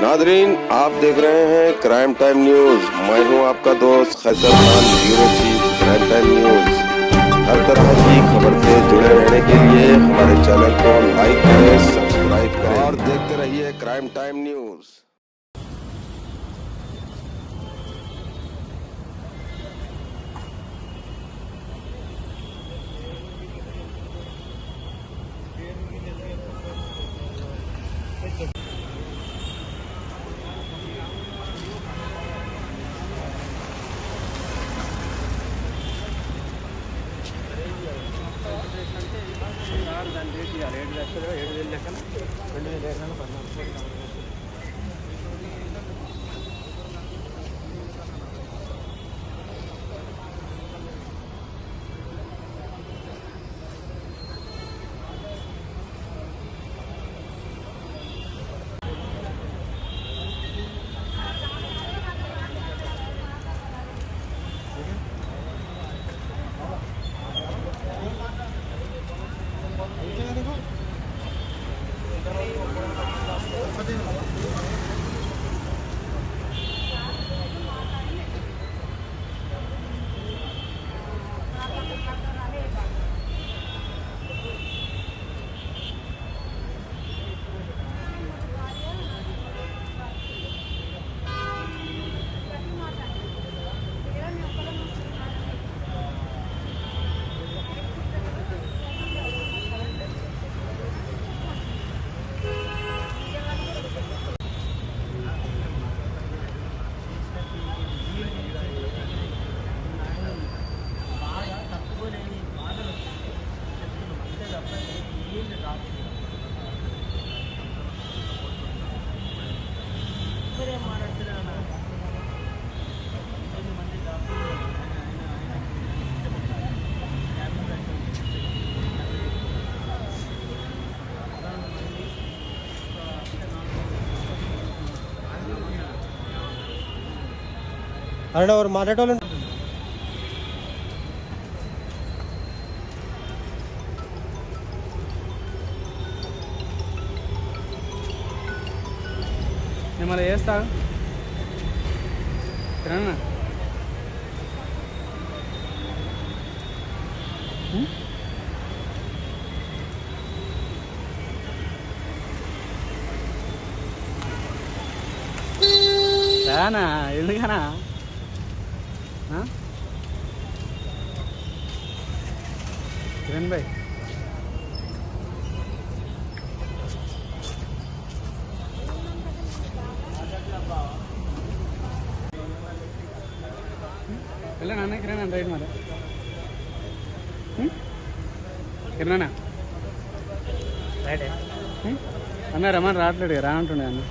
Nadreen, आप देख रहे हैं क्राइम टाइम न्यूज। मैं हूं आपका दोस्त Qaiser Khan, bureau chief crime time news. हर तरह की खबर से जुड़े रहने के लिए हमारे चैनल को लाइक करें, सब्सक्राइब करें और देखते रहिए क्राइम टाइम न्यूज। రేటు లక్షలు 7,000 లెక్కన 2,000 ఎకరాలు 14 అరే ఎవరు మాట్లాడేటోళ్ళు నేను మళ్ళీ చేస్తా తిరగనా రానా ఎందుకనా కిరణ్ భాయ్ వెళ్ళా నాన్న కిరణ్ అన్న రైట్ మరి కిరణ్ అన్న రైటే అన్న రమ్మని రావట్లేడు రా అంటుండే అన్న